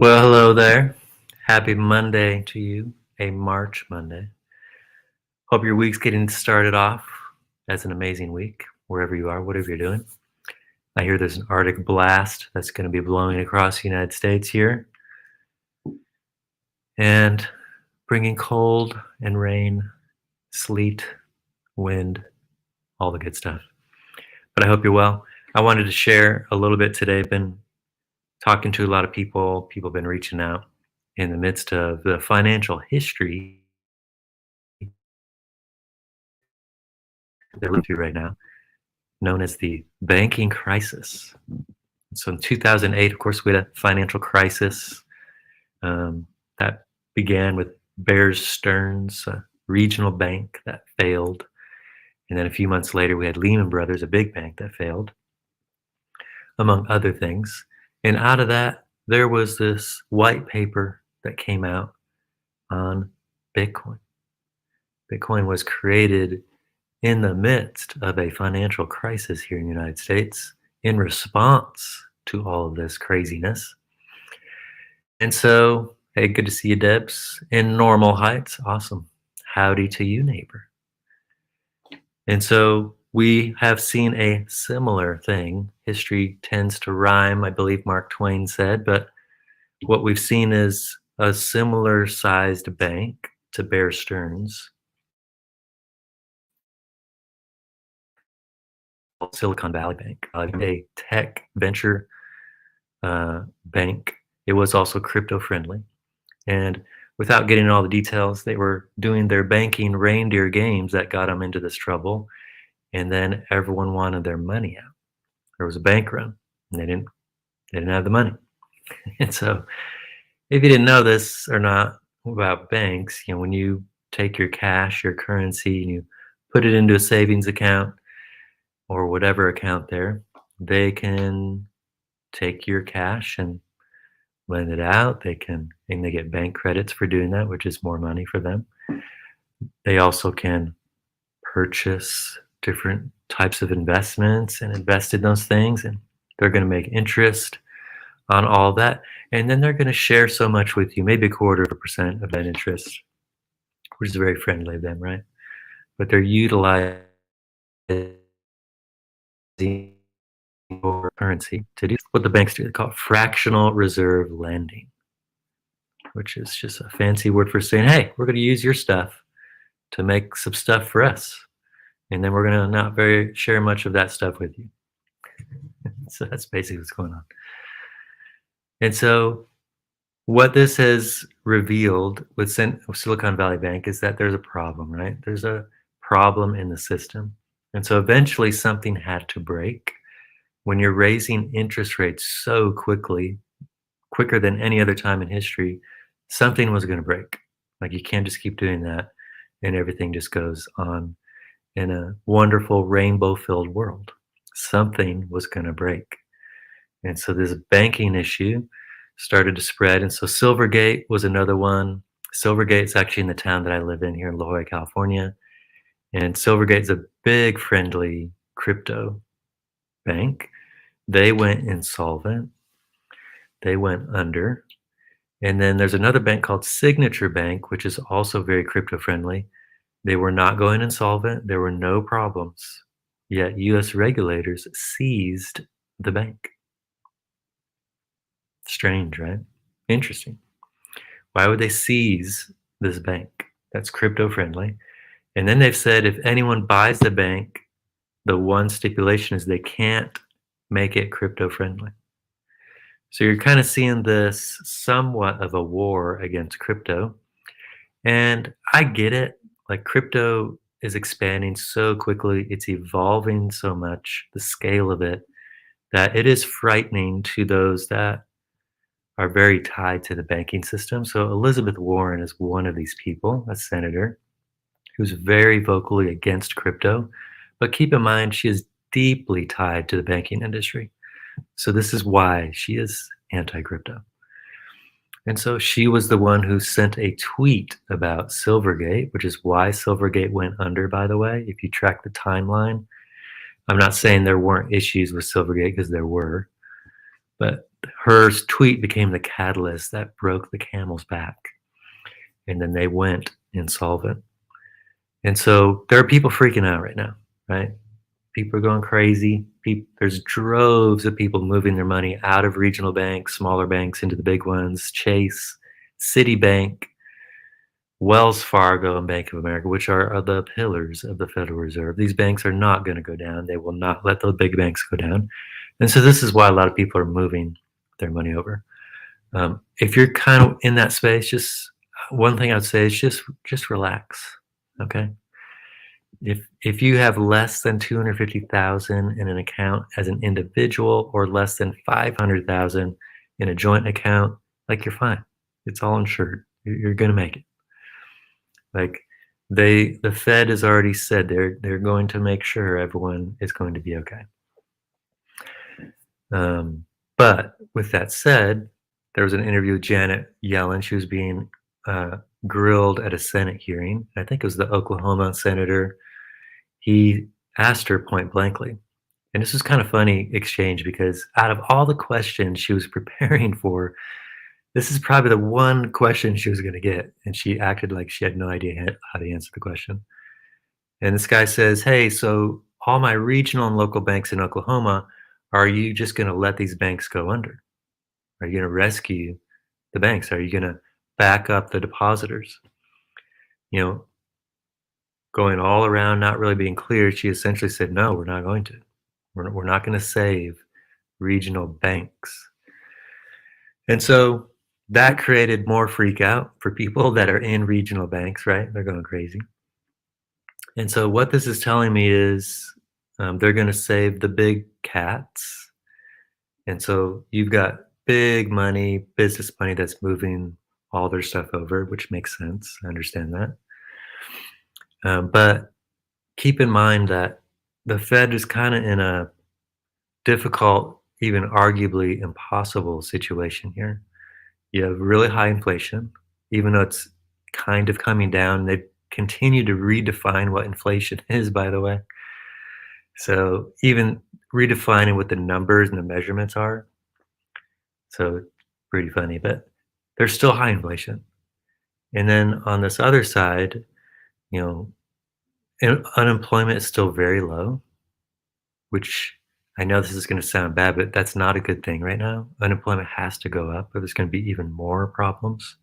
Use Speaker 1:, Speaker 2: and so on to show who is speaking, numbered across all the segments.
Speaker 1: Well, hello there. Happy Monday to you, a March Monday. Hope your week's getting started off as an amazing week, wherever you are, whatever you're doing. I hear there's an Arctic blast that's going to be blowing across the United States here and bringing cold and rain, sleet, wind, all the good stuff. But I hope you're well. I wanted to share a little bit today. I've been talking to a lot of people. People have been reaching out in the midst of the financial history they're living through right now, known as the banking crisis. So in 2008, of course, we had a financial crisis that began with Bear Stearns, a regional bank that failed. And then a few months later, we had Lehman Brothers, a big bank that failed, among other things. And out of that, there was this white paper that came out on Bitcoin. Bitcoin was created in the midst of a financial crisis here in the United States in response to all of this craziness. And so, hey, good to see you, Debs, in Normal Heights. Awesome. Howdy to you, neighbor. And so we have seen a similar thing. History tends to rhyme, I believe Mark Twain said, but what we've seen is a similar sized bank to Bear Stearns, Silicon Valley Bank, a tech venture bank. It was also crypto friendly. And without getting into all the details, they were doing their banking reindeer games that got them into this trouble. And then everyone wanted their money out. There was a bank run, and they didn't have the money. And so, if you didn't know this or not about banks, when you take your cash, your currency, and you put it into a savings account or whatever account there, they can take your cash and lend it out. They get bank credits for doing that, which is more money for them. They also can purchase different types of investments and invest in those things, and they're going to make interest on all that, and then they're going to share so much with you, maybe 0.25% of that interest, which is very friendly of them, right? But they're utilizing your currency to do what the banks do. They call it fractional reserve lending, which is just a fancy word for saying, hey, we're going to use your stuff to make some stuff for us, and then we're going to not share much of that stuff with you. So that's basically what's going on. And so what this has revealed with Silicon Valley Bank is that there's a problem, right? There's a problem in the system. And so eventually something had to break. When you're raising interest rates so quickly, quicker than any other time in history, something was going to break. Like, you can't just keep doing that and everything just goes on in a wonderful rainbow-filled world. Something was going to break. And so this banking issue started to spread. And so Silvergate was another one. Silvergate's actually in the town that I live in here in La Jolla, California. And Silvergate's a big, friendly crypto bank. They went insolvent. They went under. And then there's another bank called Signature Bank, which is also very crypto friendly. They were not going insolvent. There were no problems. Yet US regulators seized the bank. Strange, right? Interesting. Why would they seize this bank that's crypto friendly? And then they've said if anyone buys the bank, the one stipulation is they can't make it crypto friendly. So you're kind of seeing this somewhat of a war against crypto. And I get it. Like, crypto is expanding so quickly, it's evolving so much, the scale of it, that it is frightening to those that are very tied to the banking system. So Elizabeth Warren is one of these people, a senator, who's very vocally against crypto. But keep in mind, she is deeply tied to the banking industry. So this is why she is anti-crypto. And so she was the one who sent a tweet about Silvergate, which is why Silvergate went under, by the way, if you track the timeline. I'm not saying there weren't issues with Silvergate, because there were. But her tweet became the catalyst that broke the camel's back, and then they went insolvent. And so there are people freaking out right now, right? People are going crazy. There's droves of people moving their money out of regional banks, smaller banks into the big ones, Chase, Citibank, Wells Fargo, and Bank of America, which are the pillars of the Federal Reserve. These banks are not going to go down. They will not let the big banks go down. And so this is why a lot of people are moving their money over. If you're kind of in that space, just one thing I'd say is just relax, okay? If you have less than 250,000 in an account as an individual or less than 500,000 in a joint account, like you're fine. It's all insured. You're going to make it. Like the Fed has already said they're going to make sure everyone is going to be okay. But with that said, there was an interview with Janet Yellen. She was being grilled at a Senate hearing. I think it was the Oklahoma senator. He asked her point blankly, and this was kind of funny exchange because out of all the questions she was preparing for, this is probably the one question she was going to get, and she acted like she had no idea how to answer the question. And this guy says, "Hey, so all my regional and local banks in Oklahoma, are you just going to let these banks go under? Are you going to rescue the banks? Are you going to back up the depositors?" You know, going all around, not really being clear, she essentially said, "No, we're not going to. We're not going to save regional banks." And so that created more freak out for people that are in regional banks, right? They're going crazy. And so what this is telling me is they're going to save the big cats. And so you've got big money, business money that's moving all their stuff over, which makes sense. I understand that. But keep in mind that the Fed is kind of in a difficult, even arguably impossible situation here. You have really high inflation, even though it's kind of coming down. They continue to redefine what inflation is, by the way. So even redefining what the numbers and the measurements are. So pretty funny, but there's still high inflation. And then on this other side, you know, unemployment is still very low, which I know this is going to sound bad, but that's not a good thing right now. Unemployment has to go up, or there's going to be even more problems.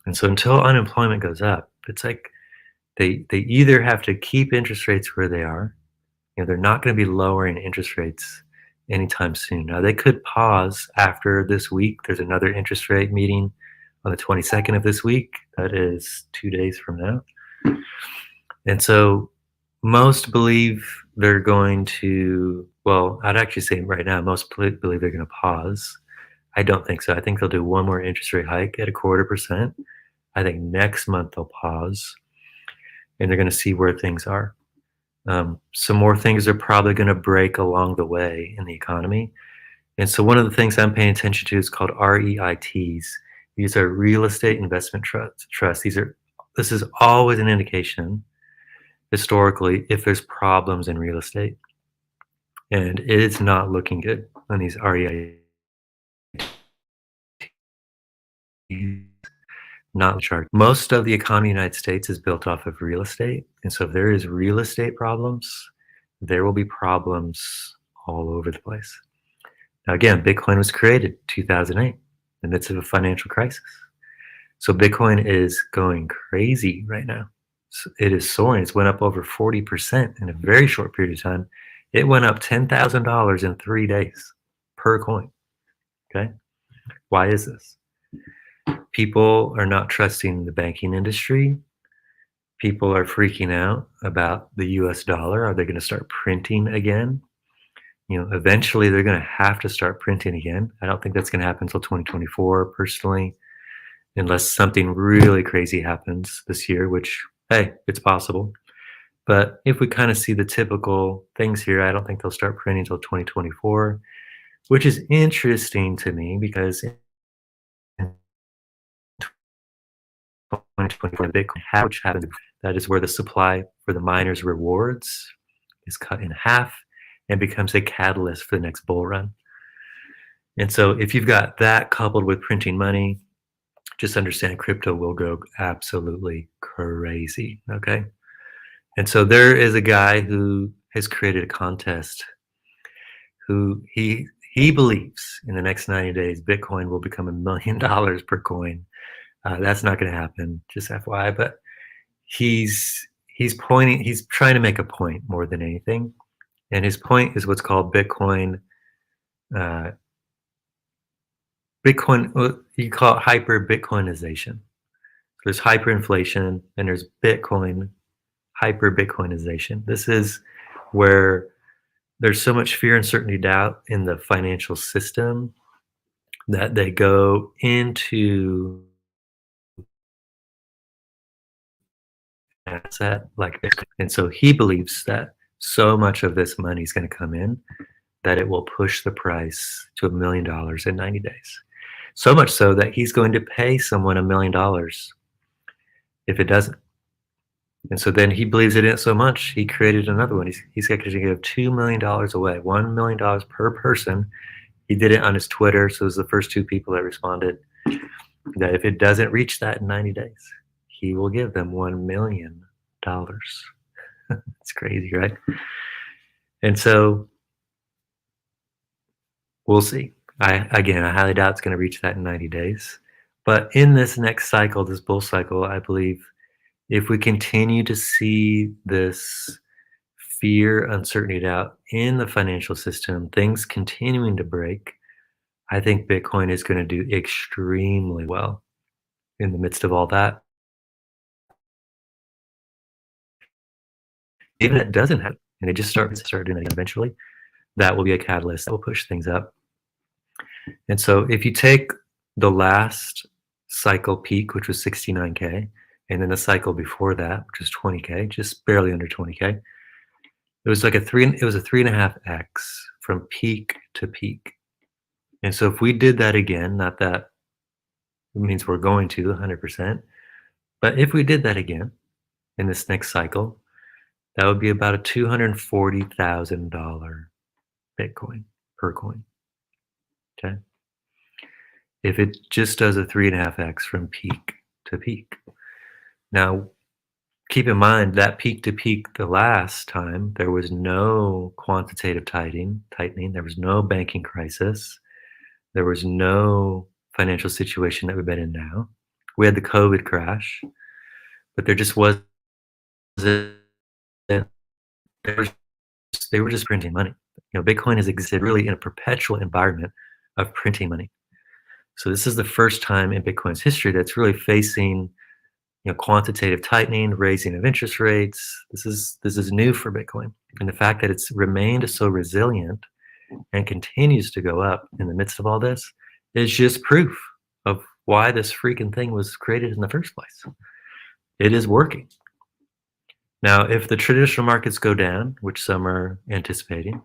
Speaker 1: And so until unemployment goes up, it's like they either have to keep interest rates where they are. You know, they're not going to be lowering interest rates anytime soon. Now they could pause after this week. There's another interest rate meeting on the 22nd of this week. That is 2 days from now. And so most believe they're going to, well, I'd actually say right now, most believe they're going to pause. I don't think so. I think they'll do one more interest rate hike at 0.25%. I think next month they'll pause and they're going to see where things are. Some more things are probably going to break along the way in the economy. And so one of the things I'm paying attention to is called REITs. These are real estate investment trusts. This is always an indication historically if there's problems in real estate. And it is not looking good on these REITs. Not chart. Most of the economy of the United States is built off of real estate. And so if there is real estate problems, there will be problems all over the place. Now, again, Bitcoin was created 2008 in the midst of a financial crisis. So Bitcoin is going crazy right now. It is soaring. It's went up over 40% in a very short period of time. It went up $10,000 in 3 days per coin. Okay. Why is this? People are not trusting the banking industry. People are freaking out about the US dollar. Are they going to start printing again? You know, eventually they're going to have to start printing again. I don't think that's going to happen until 2024, personally, unless something really crazy happens this year, which, hey, it's possible. But if we kind of see the typical things here, I don't think they'll start printing until 2024, which is interesting to me because in 2024, Bitcoin, which happens, that is where the supply for the miners' rewards is cut in half and becomes a catalyst for the next bull run. And so if you've got that coupled with printing money, just understand crypto will go absolutely crazy. Okay. And so there is a guy who has created a contest who he believes in the next 90 days Bitcoin will become $1 million per coin. That's not going to happen, just FYI. But he's trying to make a point more than anything, and his point is what's called uh, Bitcoin. Well, you call it hyper Bitcoinization. There's hyperinflation and there's Bitcoin hyper Bitcoinization. This is where there's so much fear, uncertainty, doubt in the financial system that they go into asset like Bitcoin. And so he believes that so much of this money is going to come in that it will push the price to $1 million in 90 days. So much so that he's going to pay someone $1 million if it doesn't. And so then he believes in it so much, he created another one. He's going to give $2 million away, $1 million per person. He did it on his Twitter, so it was the first two people that responded that if it doesn't reach that in 90 days, he will give them $1 million. It's crazy, right? And so we'll see. I highly doubt it's going to reach that in 90 days. But in this next cycle, this bull cycle, I believe if we continue to see this fear, uncertainty, doubt in the financial system, things continuing to break, I think Bitcoin is going to do extremely well in the midst of all that. Even if it doesn't happen, and it just start doing it eventually, that will be a catalyst that will push things up. And so if you take the last cycle peak, which was 69K, and then the cycle before that, which was 20K, just barely under 20K, it was a 3.5x from peak to peak. And so if we did that again, not that it means we're going to 100%, but if we did that again in this next cycle, that would be about a $240,000 Bitcoin per coin. Okay. If it just does a 3.5x from peak to peak. Now, keep in mind that peak to peak the last time, there was no quantitative tightening, there was no banking crisis, there was no financial situation that we've been in now. We had the COVID crash, but there just wasn't, they were just printing money. Bitcoin has existed really in a perpetual environment of printing money. So this is the first time in Bitcoin's history that's really facing quantitative tightening, raising of interest rates. This is new for Bitcoin. And the fact that it's remained so resilient and continues to go up in the midst of all this is just proof of why this freaking thing was created in the first place. It is working. Now, if the traditional markets go down, which some are anticipating,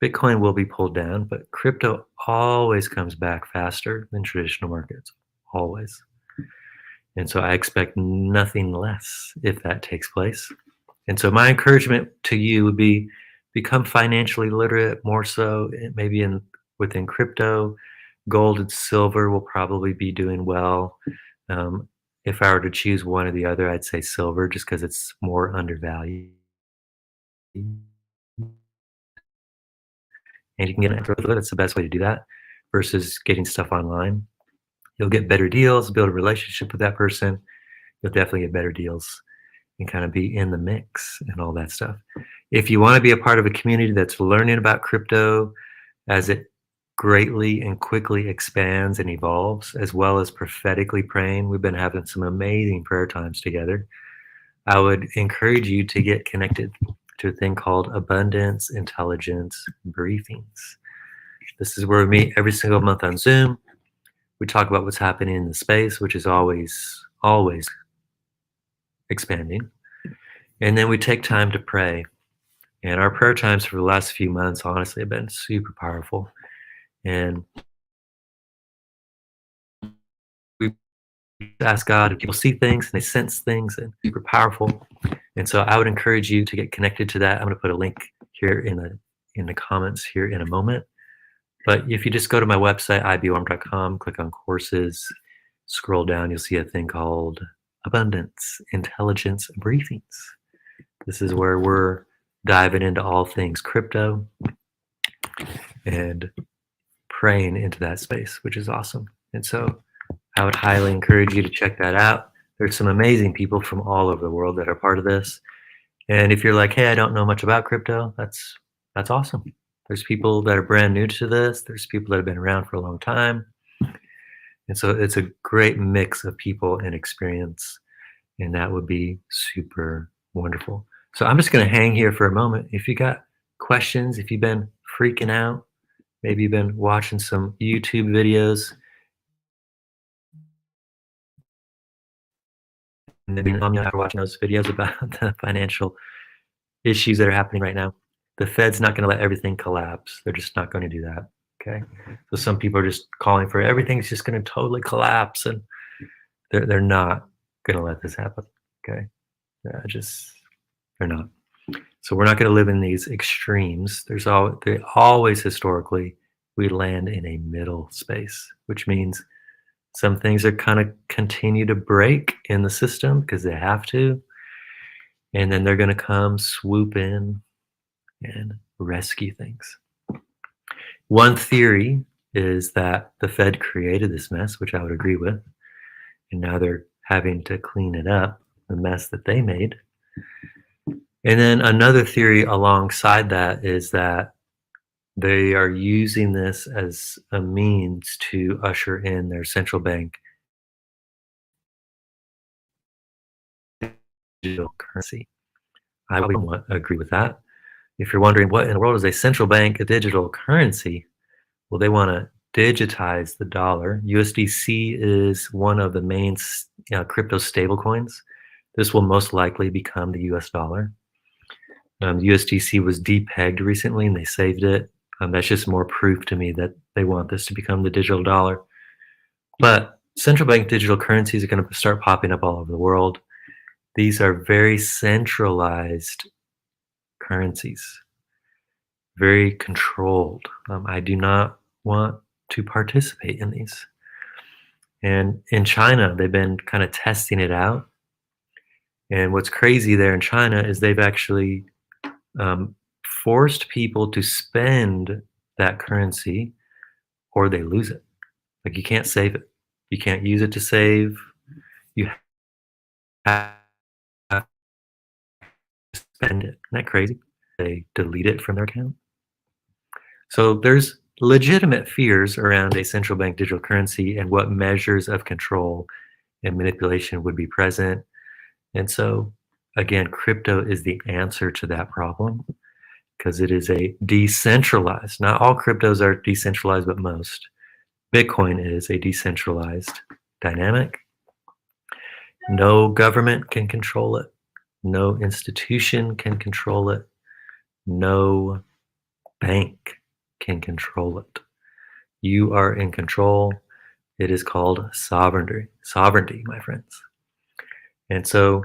Speaker 1: Bitcoin will be pulled down, but crypto always comes back faster than traditional markets, always. And so I expect nothing less if that takes place. And so my encouragement to you would be become financially literate more so, maybe within crypto. Gold and silver will probably be doing well. If I were to choose one or the other, I'd say silver just because it's more undervalued. And you can get it. That's the best way to do that versus getting stuff online. You'll get better deals, build a relationship with that person. You'll definitely get better deals and kind of be in the mix and all that stuff. If you want to be a part of a community that's learning about crypto as it greatly and quickly expands and evolves, as well as prophetically praying, we've been having some amazing prayer times together. I would encourage you to get connected to a thing called Abundance Intelligence Briefings. This is where we meet every single month on Zoom. We talk about what's happening in the space, which is always expanding. And then we take time to pray. And our prayer times for the last few months, honestly, have been super powerful. And we ask God if people see things and they sense things and super powerful. And so I would encourage you to get connected to that. I'm going to put a link here in the comments here in a moment. But if you just go to my website, iborm.com, click on courses, scroll down, you'll see a thing called Abundance Intelligence Briefings. This is where we're diving into all things crypto and praying into that space, which is awesome. And so I would highly encourage you to check that out. There's some amazing people from all over the world that are part of this. And if you're like, hey, I don't know much about crypto, that's awesome. There's people that are brand new to this. There's people that have been around for a long time. And so it's a great mix of people and experience. And that would be super wonderful. So I'm just going to hang here for a moment. If you got questions, if you've been freaking out, maybe you've been watching some YouTube videos, maybe after watching those videos about the financial issues that are happening right now, the Fed's not going to let everything collapse. They're just not going to do that. Okay. So some people are just calling for everything's just going to totally collapse, and they're not going to let this happen. Okay. They're not. So we're not going to live in these extremes. They always historically we land in a middle space, which means some things are kind of continue to break in the system because they have to, and then they're going to come swoop in and rescue things. One theory is that the Fed created this mess, which I would agree with, and now they're having to clean it up, the mess that they made. And then another theory alongside that is that they are using this as a means to usher in their central bank digital currency. I would agree with that. If you're wondering what in the world is a central bank digital currency, well, they want to digitize the dollar. USDC is one of the main crypto stablecoins. This will most likely become the US dollar. USDC was depegged recently and they saved it. That's just more proof to me that they want this to become the digital dollar. But central bank digital currencies are going to start popping up all over the world. These are very centralized currencies, very controlled. I do not want to participate in these. And in China, they've been kind of testing it out. And what's crazy there in China is they've actually forced people to spend that currency or they lose it. Like you can't save it. You can't use it to save. You have to spend it. Isn't that crazy? They delete it from their account. So there's legitimate fears around a central bank digital currency and what measures of control and manipulation would be present. And so, again, crypto is the answer to that problem because it is a decentralized, not all cryptos are decentralized, but most. Bitcoin is a decentralized dynamic. No government can control it. No institution can control it. No bank can control it. You are in control. It is called sovereignty, my friends. And so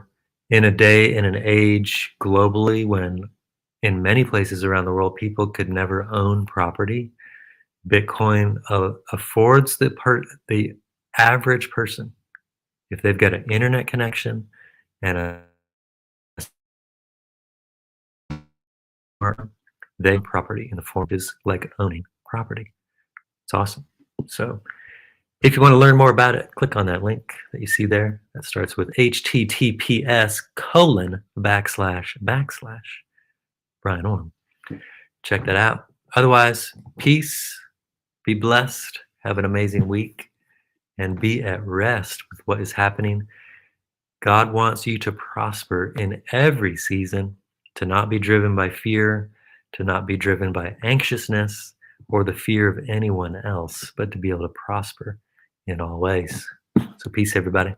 Speaker 1: in a day and an age globally when in many places around the world people could never own property, Bitcoin affords the average person, if they've got an internet connection and they property in the form is like owning property. It's awesome. So if you want to learn more about it, click on that link that you see there. That starts with https:// Brian Orm. Check that out. Otherwise, peace, be blessed, have an amazing week, and be at rest with what is happening. God wants you to prosper in every season, to not be driven by fear, to not be driven by anxiousness or the fear of anyone else, but to be able to prosper in all ways. So peace, everybody.